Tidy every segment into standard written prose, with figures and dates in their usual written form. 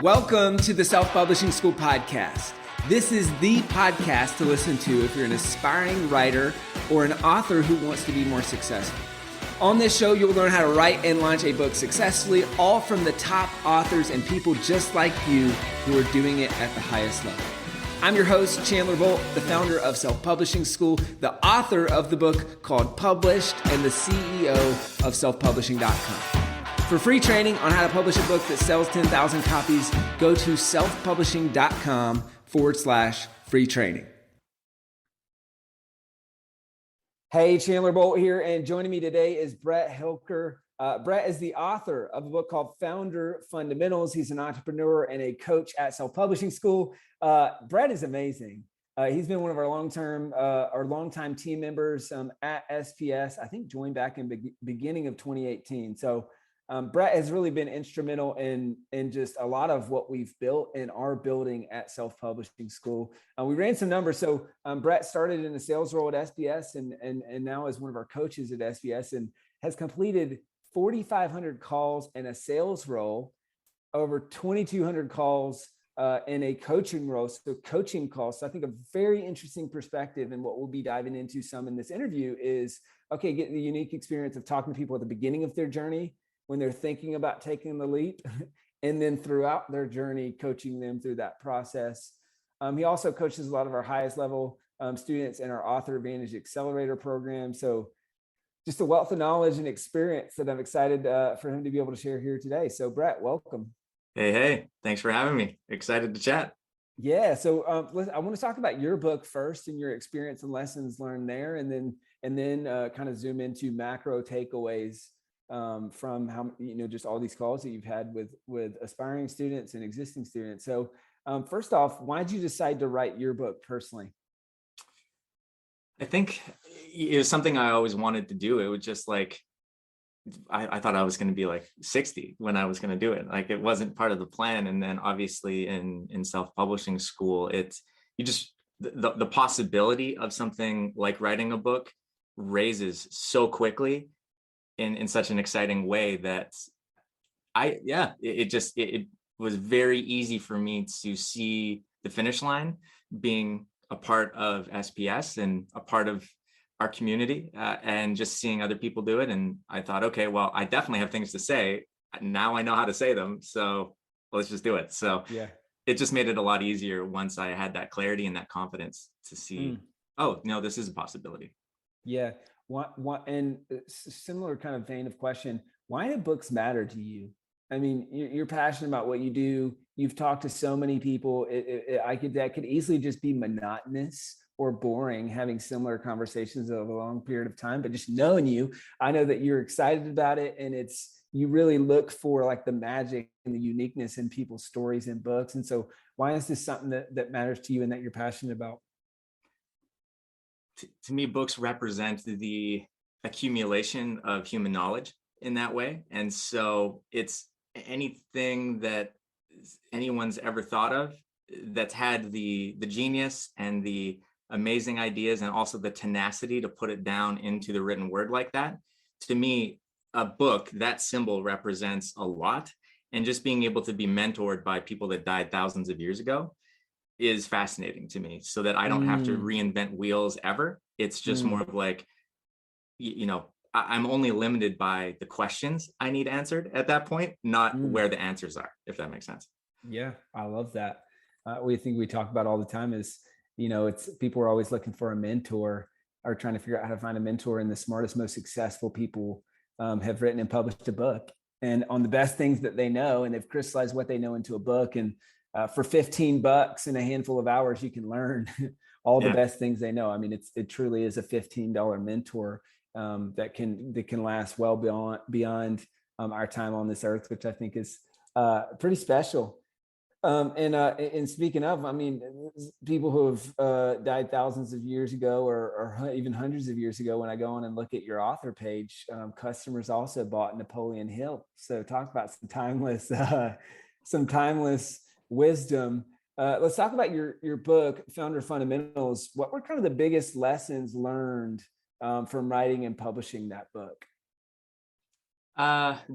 Welcome to the Self-Publishing School podcast. This is the podcast to listen to if you're an aspiring writer or an author who wants to be more successful. On this show, you'll learn how to write and launch a book successfully, all from the top authors and people just like you who are doing it at the highest level. I'm your host, Chandler Bolt, the founder of Self-Publishing School, the author of the book called Published, and the CEO of selfpublishing.com. For free training on how to publish a book that sells 10,000 copies, go to selfpublishing.com/free training. Hey, Chandler Bolt here, and joining me today is Brett Hilker. Brett is the author of a book called Founder Fundamentals. He's an entrepreneur and a coach at Self-Publishing School. Brett is amazing. He's been one of our longtime team members at SPS. I think joined back in beginning of 2018. So Brett has really been instrumental in just a lot of what we've built and are building at Self-Publishing School. We ran some numbers. So Brett started in a sales role at SPS and now is one of our coaches at SPS and has completed 4,500 calls in a sales role, over 2,200 calls in a coaching role. So coaching calls. So I think a very interesting perspective, and what we'll be diving into some in this interview is, okay, get the unique experience of talking to people at the beginning of their journey, when they're thinking about taking the leap, and then throughout their journey, coaching them through that process. He also coaches a lot of our highest level students in our Author Advantage Accelerator program. So just a wealth of knowledge and experience that I'm excited for him to be able to share here today. So Brett, welcome. Hey, thanks for having me. Excited to chat. Yeah, so I want to talk about your book first and your experience and lessons learned there, and then kind of zoom into macro takeaways from how, just all these calls that you've had with aspiring students and existing students. So first off, why did you decide to write your book personally? I think it was something I always wanted to do. It was just like, I thought I was going to be like 60 when I was going to do it. Like, it wasn't part of the plan. And then obviously in self-publishing school, it's, the possibility of something like writing a book raises so quickly in such an exciting way that it was very easy for me to see the finish line, being a part of SPS and a part of our community, and just seeing other people do it. And I thought, okay, well, I definitely have things to say. Now I know how to say them. So let's just do it. So yeah, it just made it a lot easier once I had that clarity and that confidence to see, oh, no, this is a possibility. Yeah. What, and similar kind of vein of question, why do books matter to you? I mean, you're passionate about what you do. You've talked to so many people. That could easily just be monotonous or boring, having similar conversations over a long period of time. But just knowing you, I know that you're excited about it, and you really look for like the magic and the uniqueness in people's stories and books. And so why is this something that matters to you and that you're passionate about? To me, books represent the accumulation of human knowledge in that way. And so it's anything that anyone's ever thought of that's had the genius and the amazing ideas and also the tenacity to put it down into the written word like that. To me, a book, that symbol represents a lot. And just being able to be mentored by people that died thousands of years ago is fascinating to me, so that I don't have to reinvent wheels ever. It's just more of like, I'm only limited by the questions I need answered at that point, not where the answers are, if that makes sense. Yeah, I love that. We talk about all the time is, it's people are always looking for a mentor, or trying to figure out how to find a mentor. And the smartest, most successful people have written and published a book, and on the best things that they know, and they've crystallized what they know into a book. And for $15 in a handful of hours, you can learn all the best things they know. I mean, it truly is a $15 mentor that can last well beyond our time on this earth, which I think is pretty special. And speaking of, I mean, people who have died thousands of years ago, or even hundreds of years ago, when I go on and look at your author page, customers also bought Napoleon Hill. So talk about some timeless wisdom. Let's talk about your book, Founder Fundamentals. What were kind of the biggest lessons learned from writing and publishing that book?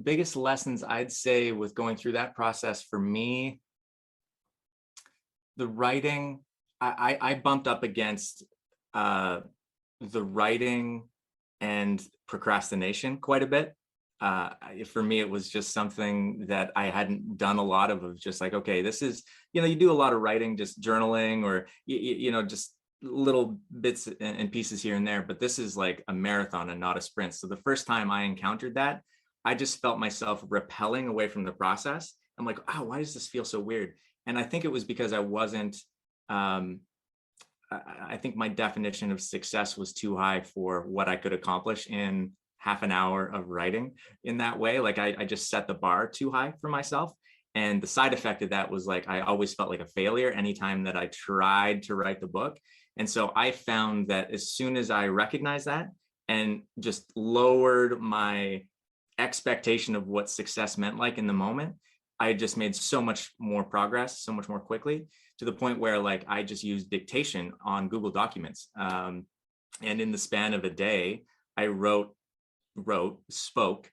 Biggest lessons I'd say with going through that process for me The writing, I bumped up against the writing and procrastination quite a bit. For me, it was just something that I hadn't done a lot of just like, okay, this is, you do a lot of writing, just journaling, or, just little bits and pieces here and there, but this is like a marathon and not a sprint. So the first time I encountered that, I just felt myself repelling away from the process. I'm like, oh, why does this feel so weird? And I think it was because I wasn't, I think my definition of success was too high for what I could accomplish in half an hour of writing in that way. Like I just set the bar too high for myself. And the side effect of that was like, I always felt like a failure anytime that I tried to write the book. And so I found that as soon as I recognized that and just lowered my expectation of what success meant like in the moment, I just made so much more progress, so much more quickly, to the point where like I just used dictation on Google Documents. And in the span of a day, I spoke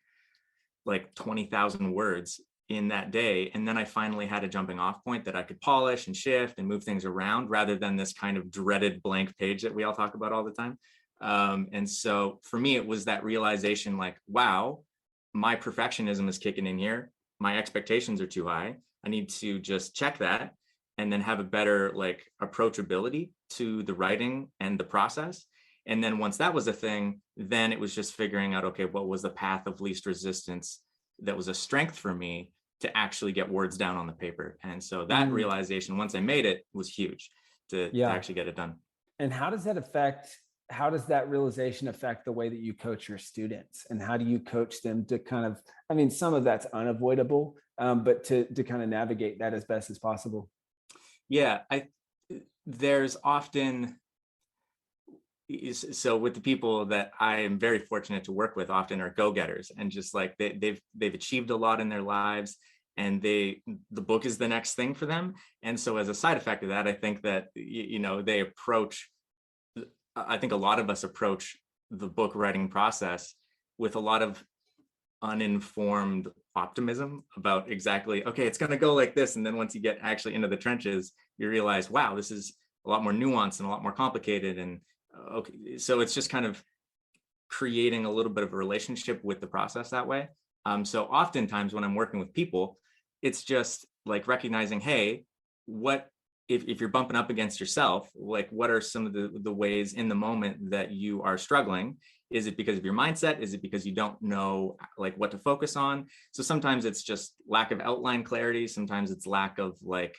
like 20,000 words in that day. And then I finally had a jumping off point that I could polish and shift and move things around, rather than this kind of dreaded blank page that we all talk about all the time. And so for me, it was that realization like, wow, my perfectionism is kicking in here. My expectations are too high. I need to just check that and then have a better like approachability to the writing and the process. And then once that was a thing, then it was just figuring out, okay, what was the path of least resistance that was a strength for me to actually get words down on the paper. And so that realization, once I made it, was huge to actually get it done. And how does that realization affect the way that you coach your students? And how do you coach them to kind of, I mean, some of that's unavoidable, but to kind of navigate that as best as possible? Yeah, there's often, so with the people that I am very fortunate to work with, often are go-getters, and just like they've achieved a lot in their lives, and the book is the next thing for them. And so as a side effect of that, I think that they approach, I think a lot of us approach the book writing process with a lot of uninformed optimism about exactly, okay, it's going to go like this. And then once you get actually into the trenches, you realize, wow, this is a lot more nuanced and a lot more complicated. And okay, so it's just kind of creating a little bit of a relationship with the process that way. So oftentimes when I'm working with people, it's just like recognizing, hey, what if you're bumping up against yourself, like what are some of the ways in the moment that you are struggling? Is it because of your mindset? Is it because you don't know like what to focus on? So sometimes it's just lack of outline clarity. Sometimes it's lack of like,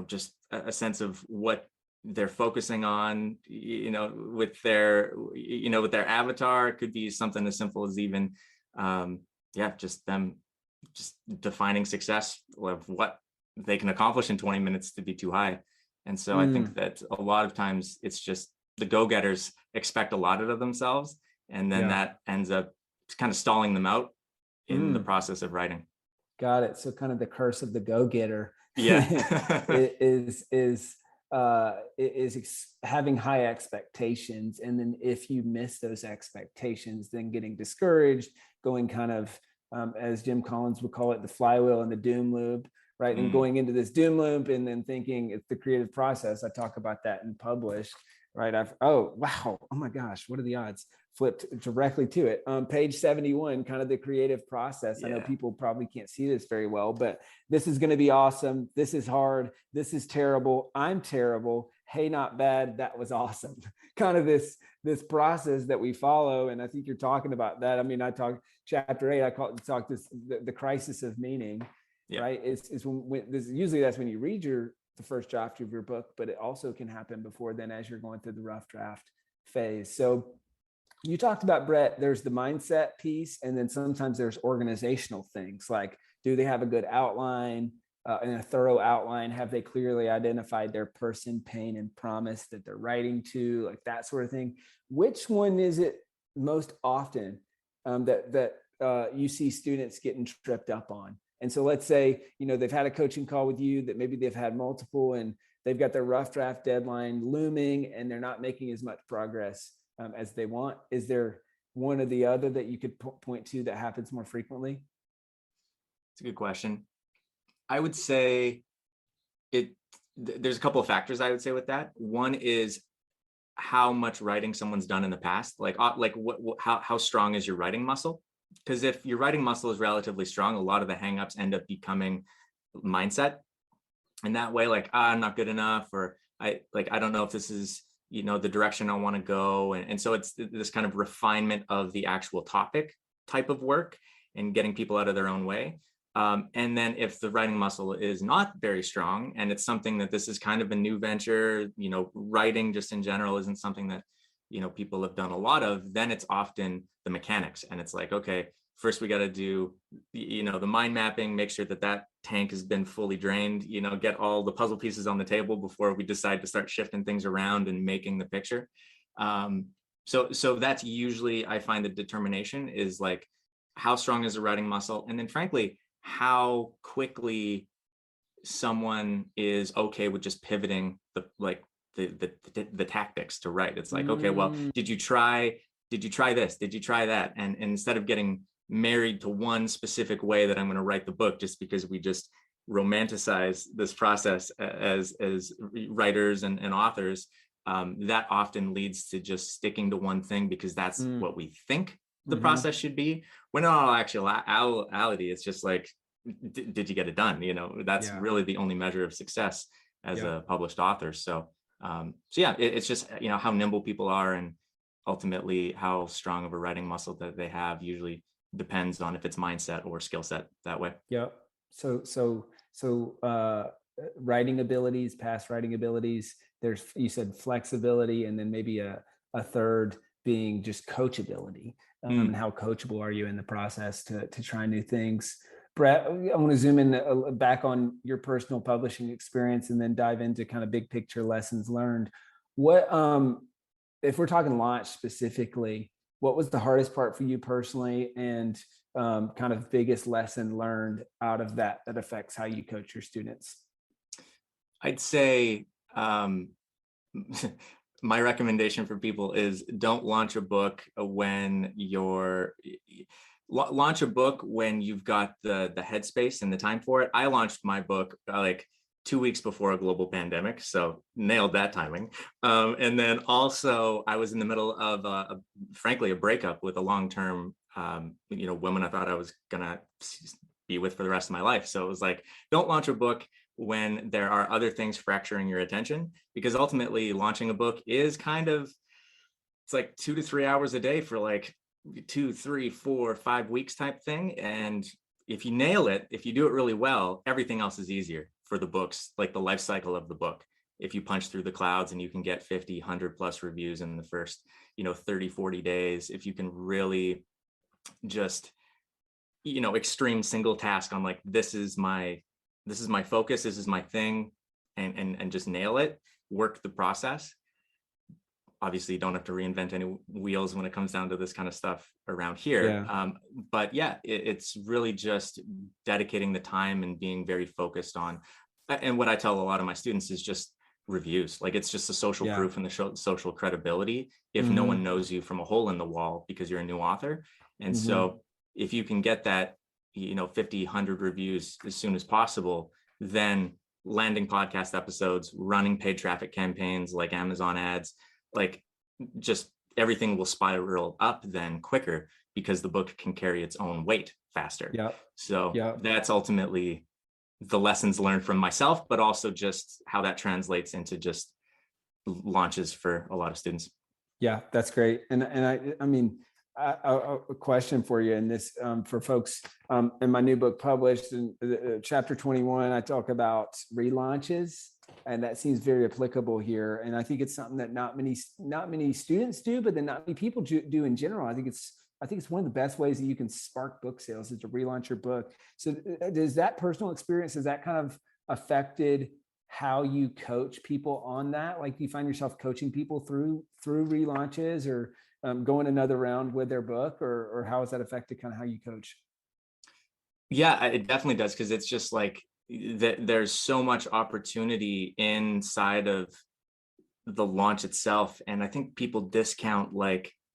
just a sense of what they're focusing on, with their avatar. It could be something as simple as even, just them just defining success of what they can accomplish in 20 minutes to be too high. And so I think that a lot of times it's just the go-getters expect a lot of themselves, and then that ends up kind of stalling them out in the process of writing. Got it. So kind of the curse of the go-getter is having high expectations. And then if you miss those expectations, then getting discouraged, going kind of, as Jim Collins would call it, the flywheel and the doom loop, right? And going into this doom loop and then thinking it's the creative process. I talk about that in Publish, right? Oh my gosh, what are the odds? Flipped directly to it. Page 71, kind of the creative process. I know people probably can't see this very well, but this is going to be awesome. This is hard. This is terrible. I'm terrible. Hey, not bad. That was awesome. Kind of this process that we follow. And I think you're talking about that. I mean, I talk chapter 8, talk this, the crisis of meaning, right? Is when this, usually that's when you read the first draft of your book, but it also can happen before then as you're going through the rough draft phase. So you talked about, Brett, there's the mindset piece, and then sometimes there's organizational things like, do they have a good outline and a thorough outline? Have they clearly identified their person, pain, and promise that they're writing to, like that sort of thing? Which one is it most often that you see students getting tripped up on? And so let's say, they've had a coaching call with you, that maybe they've had multiple, and they've got their rough draft deadline looming, and they're not making as much progress as they want. Is there one or the other that you could point to that happens more frequently? It's a good question. I would say there's a couple of factors I would say with that. One is how much writing someone's done in the past. How strong is your writing muscle? Because if your writing muscle is relatively strong, a lot of the hangups end up becoming mindset. And that way, I'm not good enough, or I don't know if this is, the direction I want to go. And so it's this kind of refinement of the actual topic type of work and getting people out of their own way. And then if the writing muscle is not very strong, and it's something that this is kind of a new venture, writing just in general isn't something that, people have done a lot of, then it's often the mechanics. And it's like, okay, first we got to do, the mind mapping, make sure that that tank has been fully drained, get all the puzzle pieces on the table before we decide to start shifting things around and making the picture. So that's usually, I find the determination is like, how strong is the writing muscle? And then frankly, how quickly someone is okay with just pivoting the tactics to write. It's like, okay, well, did you try this? Did you try that? And instead of getting married to one specific way that I'm going to write the book, just because we just romanticize this process as writers and authors, that often leads to just sticking to one thing because that's what we think the process should be, when in all actuality, it's just like, did you get it done? That's really the only measure of success as a published author. So yeah, it's just, how nimble people are, and ultimately how strong of a writing muscle that they have usually depends on if it's mindset or skill set that way. Yep. So writing abilities, past writing abilities, you said flexibility, and then maybe a third being just coachability. And how coachable are you in the process to try new things? Brett, I want to zoom in back on your personal publishing experience and then dive into kind of big picture lessons learned. What, if we're talking launch specifically, what was the hardest part for you personally, and kind of biggest lesson learned out of that affects how you coach your students? I'd say my recommendation for people is don't launch a book when launch a book when you've got the headspace and the time for it. I launched my book 2 weeks before a global pandemic, so nailed that timing. And then also I was in the middle of frankly a breakup with a long-term woman I thought I was gonna be with for the rest of my life. So it was like, don't launch a book when there are other things fracturing your attention, because ultimately launching a book is it's like 2 to 3 hours a day for 2, 3, 4, 5 weeks type thing. And if you nail it, if you do it really well, everything else is easier for the books, like the life cycle of the book. If you punch through the clouds and you can get 50, 100 plus reviews in the first, 30, 40 days, if you can really just, extreme single task on this is my focus, this is my thing, and just nail it, work the process. Obviously you don't have to reinvent any wheels when it comes down to this kind of stuff around here. Yeah. But yeah, it's really just dedicating the time and being very focused on, and what I tell a lot of my students is just reviews. It's just the social proof and the social credibility if no one knows you from a hole in the wall because you're a new author. And so if you can get that, 50, 100 reviews as soon as possible, then landing podcast episodes, running paid traffic campaigns like Amazon ads, just everything will spiral up then quicker because the book can carry its own weight faster. Yeah. So that's ultimately the lessons learned from myself, but also just how that translates into just launches for a lot of students. Yeah, that's great. And I mean, a question for you, and this for folks in my new book published in chapter 21, I talk about relaunches, and that seems very applicable here. And I think it's something that not many students do, but then not many people do in general. I think it's one of the best ways that you can spark book sales is to relaunch your book. So does that personal experience, has that kind of affected how you coach people on that? Do you find yourself coaching people through relaunches, or going another round with their book, or how has that affected kind of how you coach? Yeah, it definitely does. Cause it's just there's so much opportunity inside of the launch itself. And I think people discount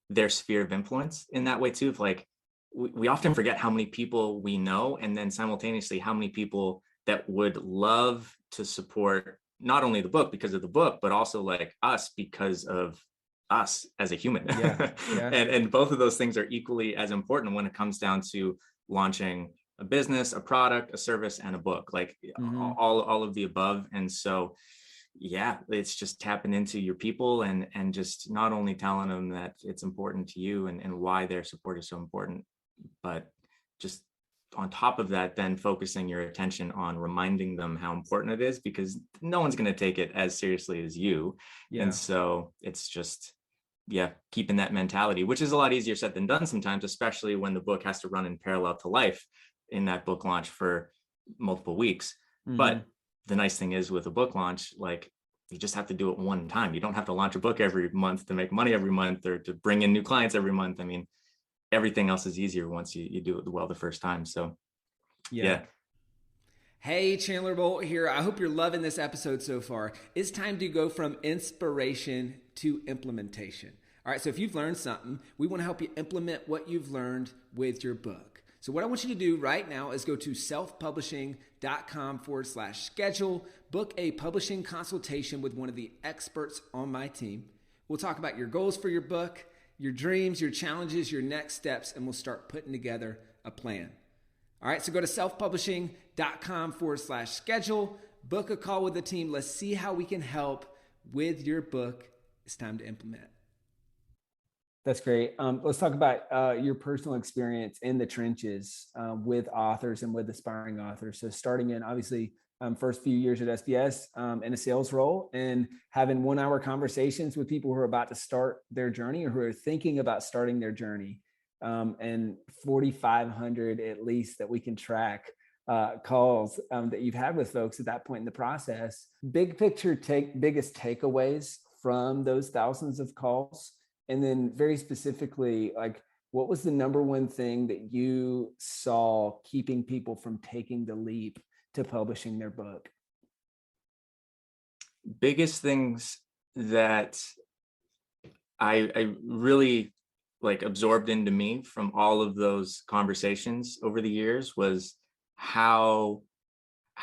their sphere of influence in that way too. We often forget how many people we know, and then simultaneously how many people that would love to support not only the book because of the book, but also like us because of us as a human. Yeah. Yeah. And both of those things are equally as important when it comes down to launching a business, a product, a service, and a book, like Hmm. all of the above. And so yeah, it's just tapping into your people and just not only telling them that it's important to you and why their support is so important, but just on top of that, then focusing your attention on reminding them how important it is, because no one's going to take it as seriously as you. And Yeah. so it's just, yeah, keeping that mentality, which is a lot easier said than done sometimes, especially when the book has to run in parallel to life in that book launch for multiple weeks. Hmm. But the nice thing is with a book launch, like you just have to do it one time. You don't have to launch a book every month to make money every month or to bring in new clients every month. I mean, everything else is easier once you do it well the first time. So Yeah. yeah. Hey, Chandler Bolt here. I hope you're loving this episode so far. It's time to go from inspiration to implementation. All right, so if you've learned something, we want to help you implement what you've learned with your book. So, what I want you to do right now is go to selfpublishing.com/schedule, book a publishing consultation with one of the experts on my team. We'll talk about your goals for your book, your dreams, your challenges, your next steps, and we'll start putting together a plan. All right, so go to selfpublishing.com/schedule, book a call with the team. Let's see how we can help with your book. It's time to implement. That's great. Let's talk about your personal experience in the trenches with authors and with aspiring authors. So starting in obviously first few years at SPS in a sales role and having 1 hour conversations with people who are about to start their journey or who are thinking about starting their journey. And 4,500 at least that we can track calls that you've had with folks at that point in the process. Big picture, biggest takeaways from those thousands of calls. And then very specifically, like what was the number one thing that you saw keeping people from taking the leap to publishing their book? Biggest things that I really like absorbed into me from all of those conversations over the years was how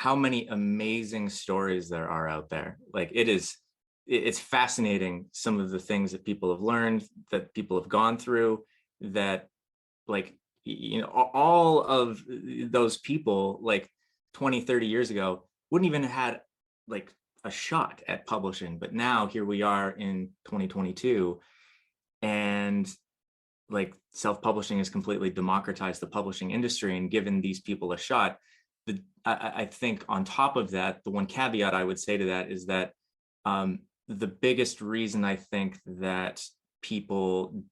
many amazing stories there are out there. Like it's fascinating, some of the things that people have learned, that people have gone through, that like all of those people like 20, 30 years ago wouldn't even have had like a shot at publishing, but now here we are in 2022, and like self-publishing has completely democratized the publishing industry and given these people a shot. I think on top of that, the one caveat I would say to that is that the biggest reason I think that people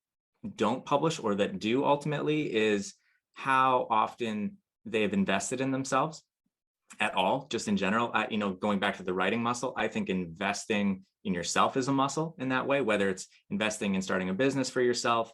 don't publish or that do ultimately is how often they've invested in themselves at all, just in general. Going back to the writing muscle, I think investing in yourself is a muscle in that way, whether it's investing in starting a business for yourself,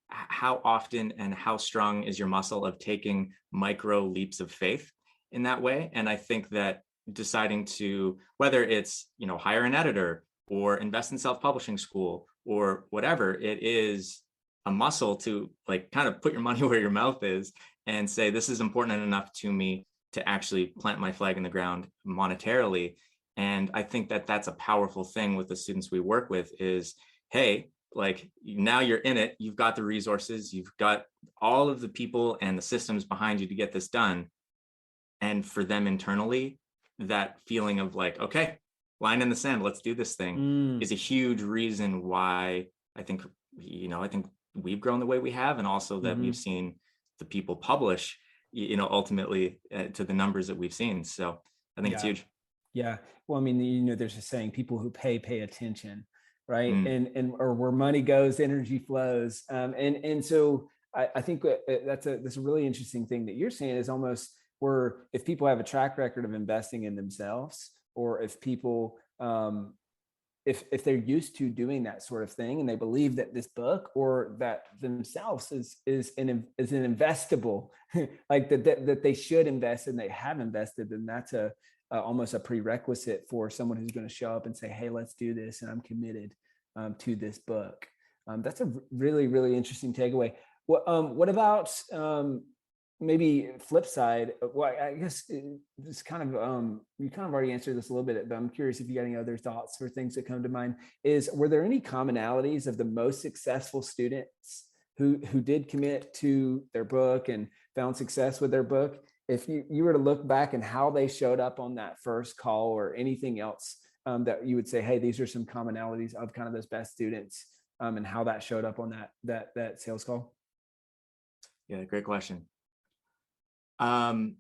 how often and how strong is your muscle of taking micro leaps of faith in that way. And I think that deciding to, whether it's, hire an editor or invest in self-publishing school or whatever, it is a muscle to like kind of put your money where your mouth is and say, this is important enough to me to actually plant my flag in the ground monetarily. And I think that that's a powerful thing with the students we work with is, hey, like now you're in it, you've got the resources, you've got all of the people and the systems behind you to get this done. And for them internally, that feeling of like, okay, line in the sand, let's do this thing is a huge reason why I think we've grown the way we have, and also that we've seen the people publish, ultimately to the numbers that we've seen. So I think it's huge. Yeah. Well, I mean, there's a saying, people who pay attention, right? Mm. Or where money goes, energy flows. And so I think that's a really interesting thing that you're saying is almost where if people have a track record of investing in themselves, or if people, if they're used to doing that sort of thing and they believe that this book or that themselves is an investable, like that they should invest and they have invested, then that's almost a prerequisite for someone who's going to show up and say, hey, let's do this, and I'm committed to this book. That's a really, really interesting takeaway. What about maybe flip side, well, I guess it's kind of you kind of already answered this a little bit, but I'm curious if you got any other thoughts or things that come to mind. Is were there any commonalities of the most successful students who did commit to their book and found success with their book? If you were to look back and how they showed up on that first call or anything else that you would say, hey, these are some commonalities of kind of those best students and how that showed up on that sales call. Yeah, great question. Um,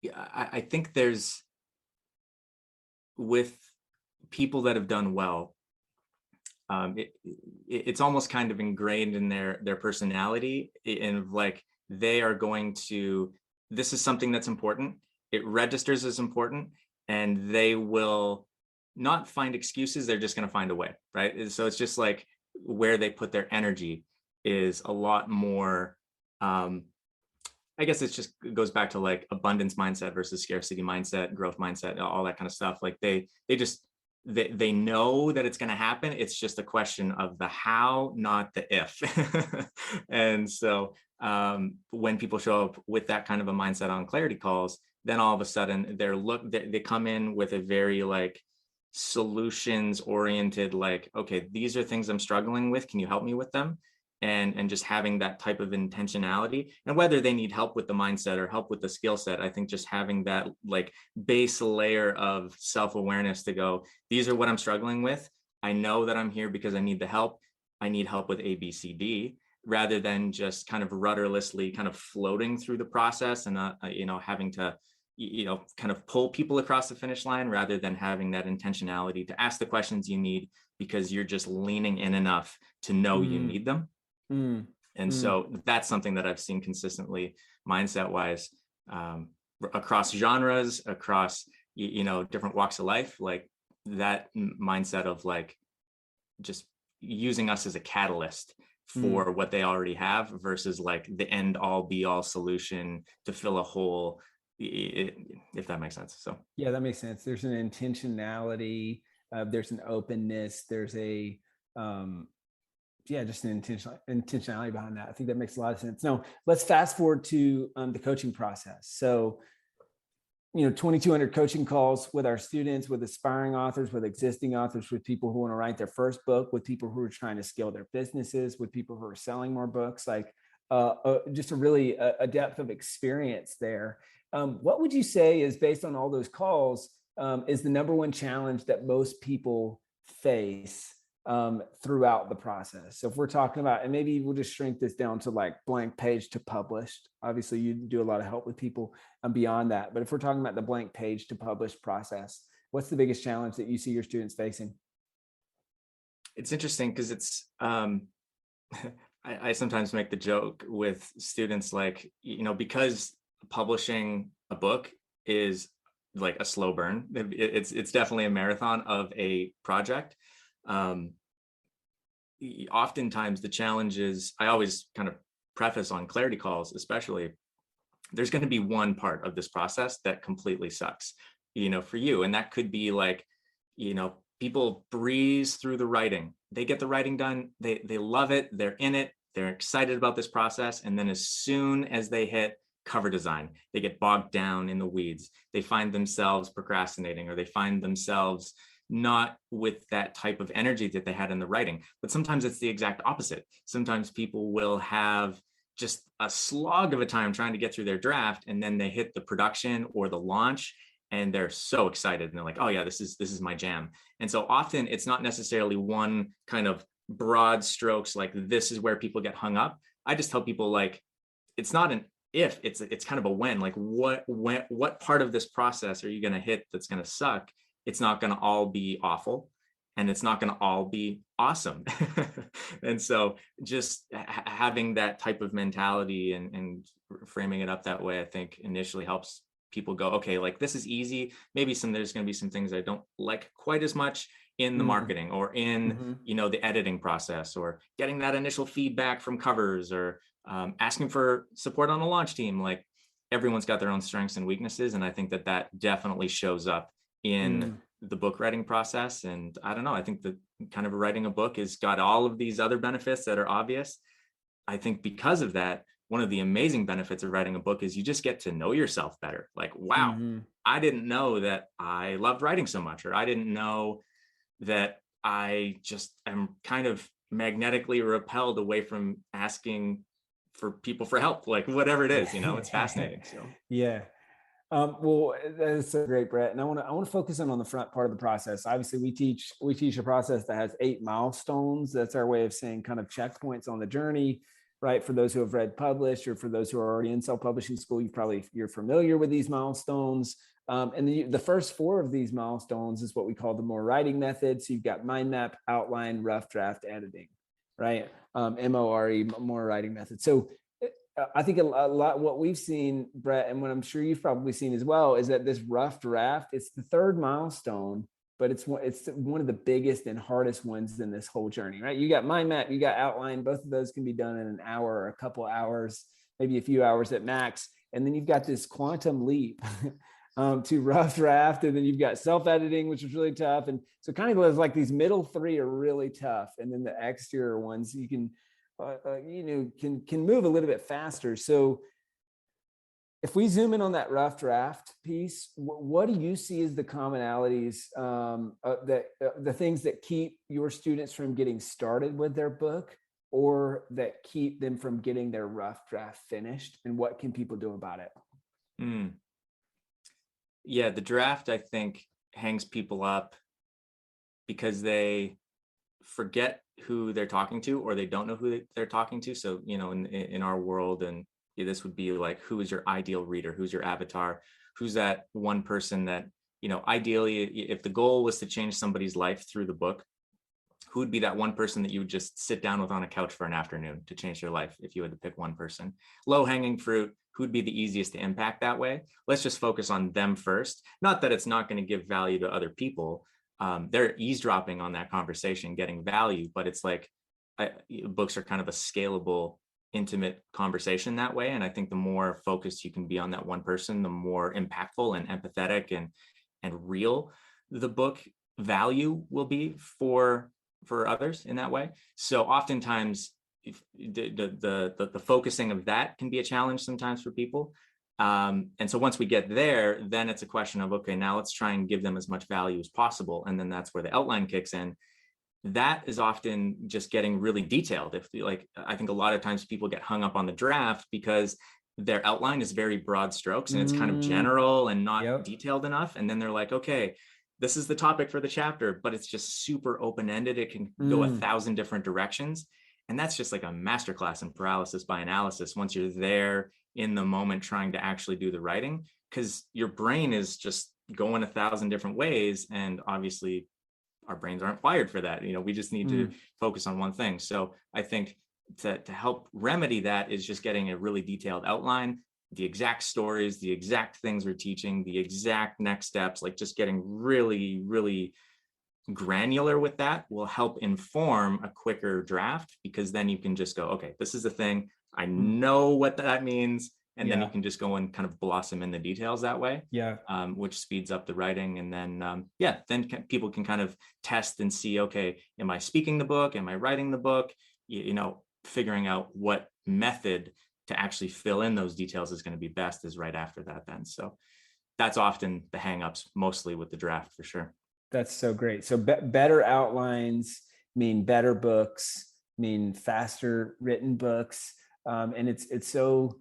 yeah, I think there's, with people that have done well, it's almost kind of ingrained in their personality, and like they are going to, this is something that's important. It registers as important, and they will not find excuses. They're just going to find a way, right? So it's just like where they put their energy is a lot more. I guess it goes back to like abundance mindset versus scarcity mindset, growth mindset, all that kind of stuff. Like they know that it's going to happen. It's just a question of the how, not the if. And so when people show up with that kind of a mindset on clarity calls, then all of a sudden they come in with a very like solutions oriented, like, okay, these are things I'm struggling with. Can you help me with them? And just having that type of intentionality, and whether they need help with the mindset or help with the skill set, I think just having that like base layer of self-awareness to go, these are what I'm struggling with. I know that I'm here because I need the help. I need help with A, B, C, D, rather than just kind of rudderlessly kind of floating through the process and having to kind of pull people across the finish line, rather than having that intentionality to ask the questions you need because you're just leaning in enough to know you need them. Mm, And mm, so that's something that I've seen consistently, mindset wise, across genres, across different walks of life, like that mindset of like just using us as a catalyst mm. for what they already have versus like the end all be all solution to fill a hole, if that makes sense. So Yeah, that makes sense. There's an intentionality, there's an openness, there's a yeah, just an intentionality behind that. I think that makes a lot of sense. Now, let's fast forward to the coaching process. So, 2,200 coaching calls with our students, with aspiring authors, with existing authors, with people who want to write their first book, with people who are trying to scale their businesses, with people who are selling more books, like just a depth of experience there. What would you say is, based on all those calls, is the number one challenge that most people face throughout the process? So if we're talking about, and maybe we'll just shrink this down to like blank page to published. Obviously, you do a lot of help with people beyond that. But if we're talking about the blank page to published process, what's the biggest challenge that you see your students facing? it's interesting because it's I sometimes make the joke with students, like, because publishing a book is like a slow burn. It's definitely a marathon of a project. Um, Oftentimes the challenge is, I always kind of preface on clarity calls, especially, there's going to be one part of this process that completely sucks, for you. And that could be like, people breeze through the writing. They get the writing done. They love it. They're in it. They're excited about this process. And then as soon as they hit cover design, they get bogged down in the weeds. They find themselves procrastinating, or they find themselves not with that type of energy that they had in the writing. But sometimes it's the exact opposite. Sometimes people will have just a slog of a time trying to get through their draft, and then they hit the production or the launch, and they're so excited, and they're like, oh yeah, this is my jam. And so often it's not necessarily one kind of broad strokes, like this is where people get hung up. I just tell people, like, it's not an if, it's kind of a when. Like, what part of this process are you going to hit that's going to suck? It's not going to all be awful, and it's not going to all be awesome. And so just having that type of mentality and framing it up that way, I think initially helps people go, okay, like this is easy. Maybe there's going to be some things I don't like quite as much in the marketing, or in, the editing process, or getting that initial feedback from covers, or asking for support on a launch team. Like, everyone's got their own strengths and weaknesses. And I think that definitely shows up in the book writing process. And I don't know, I think that kind of writing a book has got all of these other benefits that are obvious. I think because of that, one of the amazing benefits of writing a book is you just get to know yourself better. Like, wow, Mm-hmm. I didn't know that I loved writing so much, or I didn't know that I just am kind of magnetically repelled away from asking for people for help, like whatever it is, it's fascinating. So Yeah. Well, that is so great, Brett. And I want to focus in on the front part of the process. Obviously, we teach a process that has 8 milestones. That's our way of saying kind of checkpoints on the journey, right? For those who have read published, or for those who are already in self-publishing school, you're familiar with these milestones. And the first 4 of these milestones is what we call the more writing method. So you've got mind map, outline, rough draft, editing, right? MORE, more writing method. So I think a lot what we've seen, Brett, and what I'm sure you've probably seen as well, is that this rough draft, it's the 3rd milestone, but it's one of the biggest and hardest ones in this whole journey, right? You got mind map, you got outline. Both of those can be done in an hour or a couple hours, maybe a few hours at max. And then you've got this quantum leap to rough draft, and then you've got self-editing, which is really tough. And so kind of was like these middle 3 are really tough, and then the exterior ones you can can move a little bit faster. So if we zoom in on that rough draft piece, what do you see as the commonalities, the things that keep your students from getting started with their book, or that keep them from getting their rough draft finished, and what can people do about it? Yeah, the draft, I think, hangs people up because they forget who they're talking to, or they don't know who they're talking to. So, in our world, and this would be like, who is your ideal reader? Who's your avatar? Who's that one person that, ideally, if the goal was to change somebody's life through the book, who would be that one person that you would just sit down with on a couch for an afternoon to change their life if you had to pick one person? Low hanging fruit, who'd be the easiest to impact that way? Let's just focus on them first. Not that it's not going to give value to other people. They're eavesdropping on that conversation, getting value, but it's like books are kind of a scalable, intimate conversation that way. And I think the more focused you can be on that one person, the more impactful and empathetic and real the book value will be for others in that way. So oftentimes the focusing of that can be a challenge sometimes for people. And so once we get there, then it's a question of, okay, now let's try and give them as much value as possible. And then that's where the outline kicks in. That is often just getting really detailed. I think a lot of times people get hung up on the draft because their outline is very broad strokes and it's kind of general and not detailed enough. And then they're like, okay, this is the topic for the chapter, but it's just super open-ended. It can go 1,000 different directions. And that's just like a masterclass in paralysis by analysis once you're there in the moment trying to actually do the writing, because your brain is just going 1,000 different ways. And obviously our brains aren't wired for that. We just need to focus on one thing. So I think to help remedy that is just getting a really detailed outline, the exact stories, the exact things we're teaching, the exact next steps, like just getting really, really granular with that will help inform a quicker draft, because then you can just go, okay, this is the thing. I know what that means. And then you can just go and kind of blossom in the details that way, which speeds up the writing. And then, people can kind of test and see, okay, am I speaking the book? Am I writing the book? Figuring out what method to actually fill in those details is going to be best is right after that then. So that's often the hangups, mostly with the draft, for sure. That's so great. So better outlines mean better books, mean faster written books. And it's so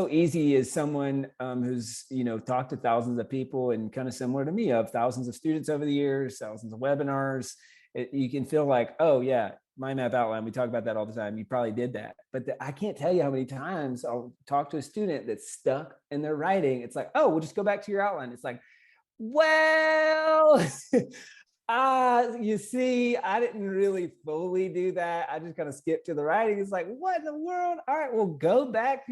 easy as someone who's, talked to thousands of people, and kind of similar to me, of thousands of students over the years, thousands of webinars. You can feel like, oh yeah, mind map outline. We talk about that all the time. You probably did that, but I can't tell you how many times I'll talk to a student that's stuck in their writing. It's like, oh, we'll just go back to your outline. It's like, well, you see, I didn't really fully do that. I just kind of skipped to the writing. It's like, what in the world? All right, well, go back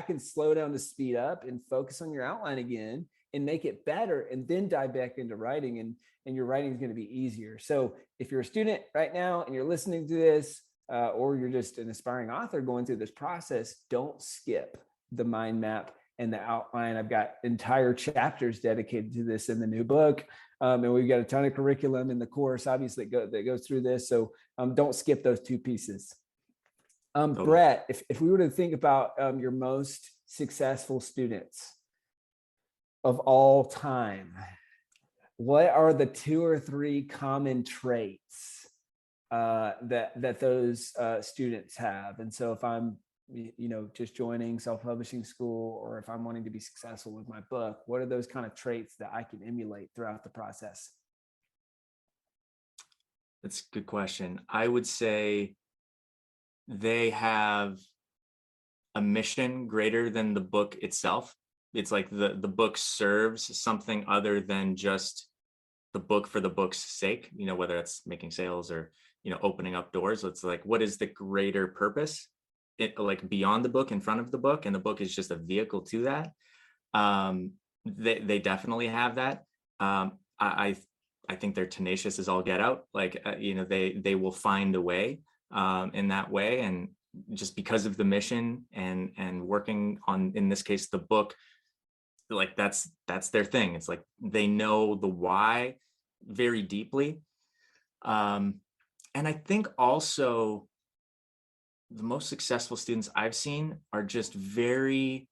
and slow down to speed up and focus on your outline again and make it better, and then dive back into writing, and your writing is going to be easier. So if you're a student right now and you're listening to this, or you're just an aspiring author going through this process, don't skip the mind map and the outline. I've got entire chapters dedicated to this in the new book. And we've got a ton of curriculum in the course, obviously, that goes through this. So don't skip those 2 pieces. Totally. Brett, if we were to think about your most successful students of all time, what are the 2 or 3 common traits that those students have? And so if I'm just joining self-publishing school, or if I'm wanting to be successful with my book, what are those kind of traits that I can emulate throughout the process? That's a good question. I would say they have a mission greater than the book itself. It's like the book serves something other than just the book for the book's sake, whether it's making sales or, opening up doors. It's like, what is the greater purpose? It, like, beyond the book, in front of the book, and the book is just a vehicle to that. They definitely have that. I think they're tenacious as all get out. Like, they will find a way in that way. And just because of the mission and working on, in this case, the book, like that's their thing. It's like they know the why very deeply. And I think also the most successful students I've seen are just very,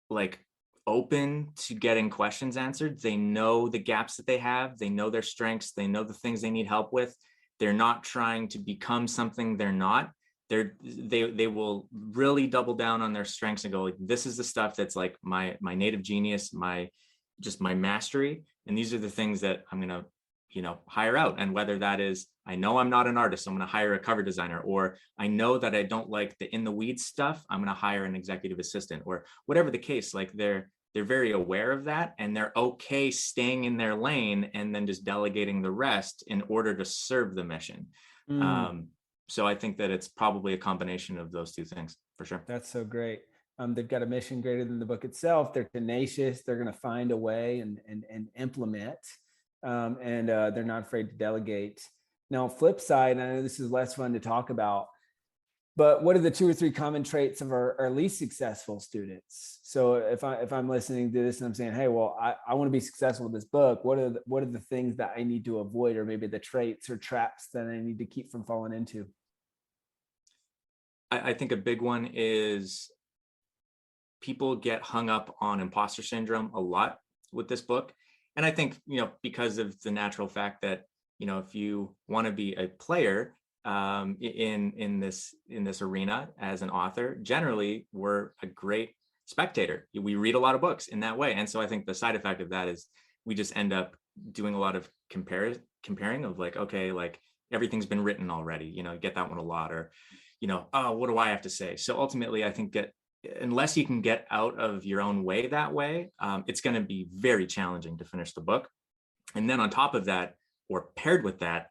like, open to getting questions answered. They know the gaps that they have, they know their strengths, they know the things they need help with. They're not trying to become something they're not. They will really double down on their strengths and go, like, this is the stuff that's like my native genius, my mastery, and these are the things that I'm going to hire out. And whether that is, I know I'm not an artist, so I'm going to hire a cover designer, or I know that I don't like the in the weeds stuff, I'm going to hire an executive assistant, or whatever the case. Like, they're very aware of that, and they're okay staying in their lane and then just delegating the rest in order to serve the mission. Mm. So I think that it's probably a combination of those two things, for sure. That's so great. They've got a mission greater than the book itself. They're tenacious. They're going to find a way and implement, and they're not afraid to delegate. Now, flip side, I know this is less fun to talk about, but what are the 2 or 3 common traits of our least successful students? So if I'm listening to this and I'm saying, hey, well, I want to be successful with this book, what are the things that I need to avoid, or maybe the traits or traps that I need to keep from falling into? I think a big one is people get hung up on imposter syndrome a lot with this book. And I think, because of the natural fact that, if you want to be a player in this arena as an author, generally we're a great spectator. We read a lot of books in that way. And so I think the side effect of that is we just end up doing a lot of comparing of, like, okay, like, everything's been written already, get that one a lot, or, oh, what do I have to say? So ultimately, I think that unless you can get out of your own way that way, it's going to be very challenging to finish the book. And then on top of that, or paired with that,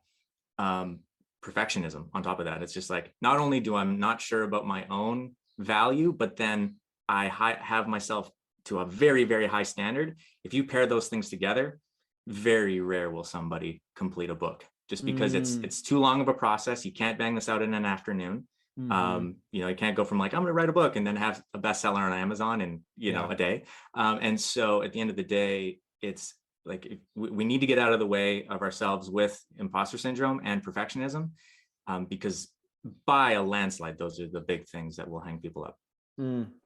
perfectionism on top of that. It's just like, not only do I'm not sure about my own value, but then I have myself to a very, very high standard. If you pair those things together, very rare will somebody complete a book, just because Mm. it's too long of a process. You can't bang this out in an afternoon. Mm-hmm. You can't go from, like, I'm going to write a book and then have a bestseller on Amazon in Yeah. a day. And so at the end of the day, it's like, we need to get out of the way of ourselves with imposter syndrome and perfectionism, because by a landslide, those are the big things that will hang people up.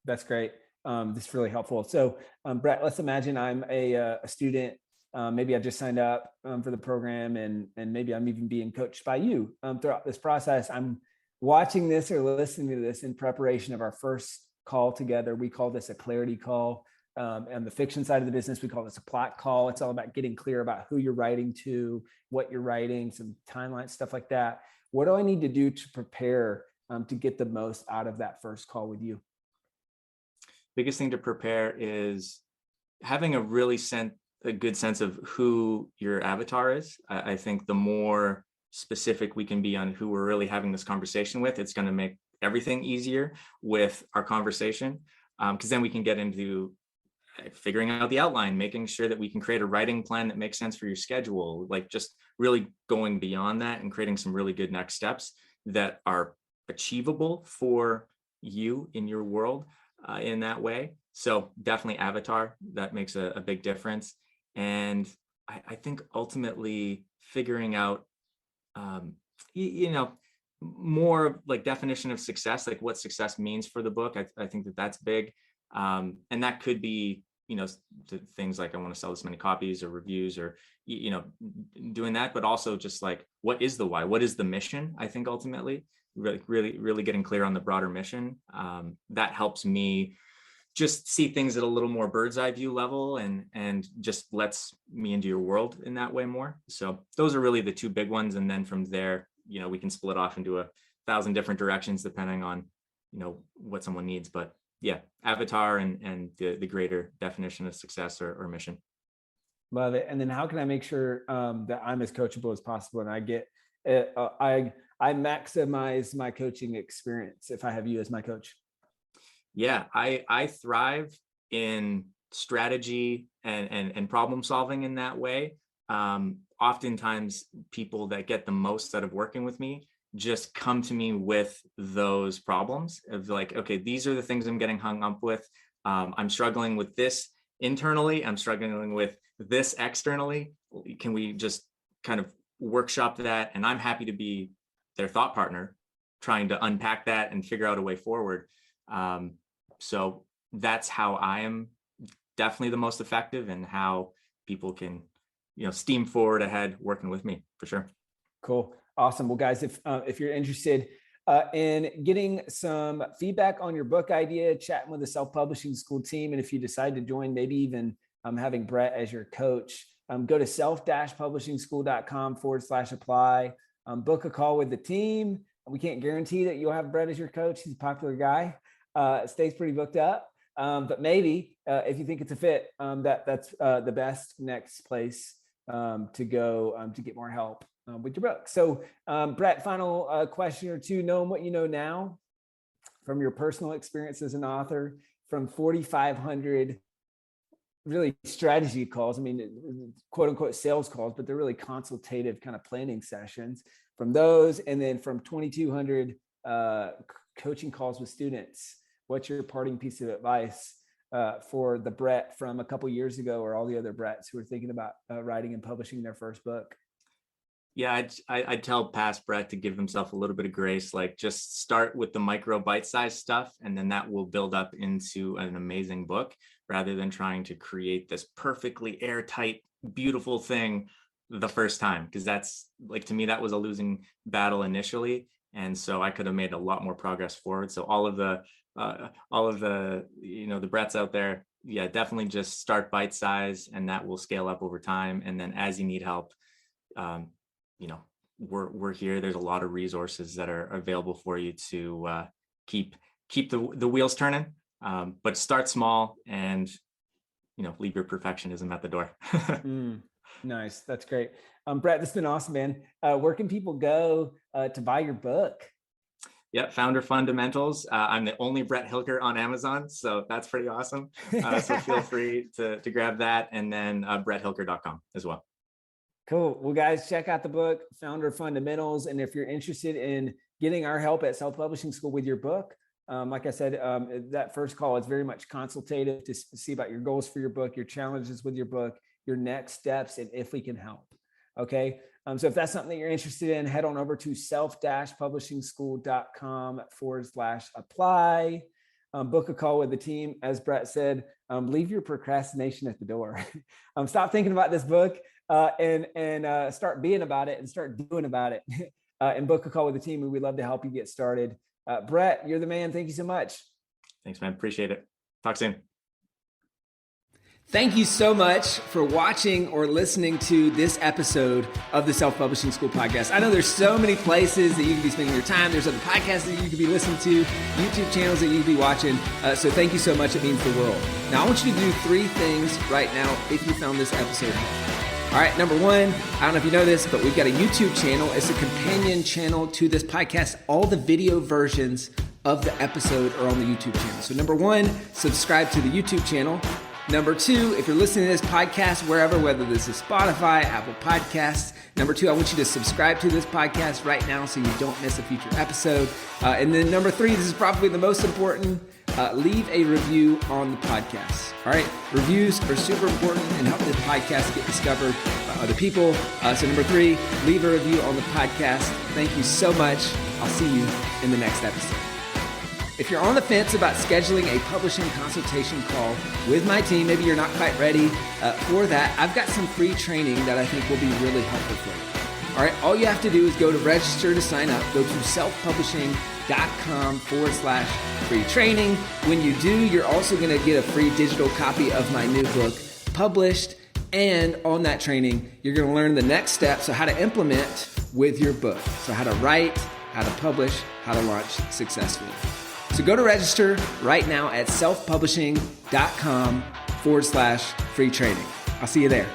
That's great. This is really helpful. So, Brett, let's imagine I'm a student. Maybe I just signed up for the program, and maybe I'm even being coached by you throughout this process. I'm watching this or listening to this in preparation of our first call together. We call this a clarity call. On the fiction side of the business, we call this a plot call. It's all about getting clear about who you're writing to, what you're writing, some timeline, stuff like that. What do I need to do to prepare to get the most out of that first call with you? Biggest thing to prepare is having a good sense of who your avatar is. I think the more specific we can be on who we're really having this conversation with, it's going to make everything easier with our conversation, because then we can get into figuring out the outline, making sure that we can create a writing plan that makes sense for your schedule, like just really going beyond that and creating some really good next steps that are achievable for you in your world, in that way. So definitely avatar, that makes a big difference. And I think ultimately figuring out, um, you know, more like definition of success, like what success means for the book. I think that that's big. And that could be, things like I want to sell this many copies or reviews or, doing that, but also just like, what is the why? What is the mission? I think ultimately really getting clear on the broader mission. That helps me just see things at a little more bird's eye view level and just lets me into your world in that way more. So those are really the two big ones. And then from there, we can split off into 1,000 different directions depending on, what someone needs. But yeah, avatar and the greater definition of success or mission. Love it. And then how can I make sure that I'm as coachable as possible and I get, I maximize my coaching experience if I have you as my coach? Yeah, I thrive in strategy and problem solving in that way. Oftentimes people that get the most out of working with me just come to me with those problems of like, okay, these are the things I'm getting hung up with. I'm struggling with this internally. I'm struggling with this externally. Can we just kind of workshop that? And I'm happy to be their thought partner, trying to unpack that and figure out a way forward. So that's how I am definitely the most effective and how people can, steam forward ahead working with me for sure. Cool. Awesome. Well, guys, if you're interested in getting some feedback on your book idea, chatting with the self-publishing school team, and if you decide to join, maybe even having Brett as your coach, go to self-publishingschool.com/apply, book a call with the team. We can't guarantee that you'll have Brett as your coach. He's a popular guy. Stays pretty booked up. But maybe if you think it's a fit, that's the best next place to go to get more help with your book. So Brett, final question or two, knowing what you know now from your personal experience as an author, from 4,500 really strategy calls, quote unquote sales calls, but they're really consultative kind of planning sessions from those. And then from 2,200 coaching calls with students, what's your parting piece of advice for the Brett from a couple years ago or all the other Bretts who are thinking about writing and publishing their first book? Yeah, I'd tell past Brett to give himself a little bit of grace, like just start with the micro bite-sized stuff, and then that will build up into an amazing book rather than trying to create this perfectly airtight, beautiful thing the first time. Because that's like, to me, that was a losing battle initially. And so I could have made a lot more progress forward. So all of the the Bretts out there, yeah, definitely just start bite size and that will scale up over time. And then as you need help, we're here. There's a lot of resources that are available for you to keep the wheels turning. But start small and, leave your perfectionism at the door. Nice. That's great. Brett, this has been awesome, man. Where can people go to buy your book? Yep, Founder Fundamentals. I'm the only Brett Hilker on Amazon, so that's pretty awesome. So feel free to grab that, and then bretthilker.com as well. Cool. Well, guys, check out the book, Founder Fundamentals. And if you're interested in getting our help at Self Publishing School with your book, like I said, that first call is very much consultative to see about your goals for your book, your challenges with your book, your next steps, and if we can help. Okay. So if that's something that you're interested in, head on over to self-publishingschool.com/apply, book a call with the team. As Brett said, leave your procrastination at the door. Stop thinking about this book and start being about it and start doing about it and book a call with the team. And we'd love to help you get started. Brett, you're the man. Thank you so much. Thanks, man. Appreciate it. Talk soon. Thank you so much for watching or listening to this episode of the Self-Publishing School podcast. I know there's so many places that you can be spending your time. There's other podcasts that you could be listening to, YouTube channels that you could be watching. So thank you so much. It means the world. Now, I want you to do 3 things right now if you found this episode helpful. All right, number 1, I don't know if you know this, but we've got a YouTube channel. It's a companion channel to this podcast. All the video versions of the episode are on the YouTube channel. So number 1, subscribe to the YouTube channel. Number 2, if you're listening to this podcast wherever, whether this is Spotify, Apple Podcasts, number 2, I want you to subscribe to this podcast right now so you don't miss a future episode. And then number 3, this is probably the most important, leave a review on the podcast. All right, reviews are super important and help the podcast get discovered by other people. So number 3, leave a review on the podcast. Thank you so much. I'll see you in the next episode. If you're on the fence about scheduling a publishing consultation call with my team, maybe you're not quite ready for that, I've got some free training that I think will be really helpful for you. All right, all you have to do is go to register to sign up. Go to selfpublishing.com/free training. When you do, you're also going to get a free digital copy of my new book published. And on that training, you're going to learn the next steps, so how to implement with your book. So how to write, how to publish, how to launch successfully. So go to register right now at selfpublishing.com/free training. I'll see you there.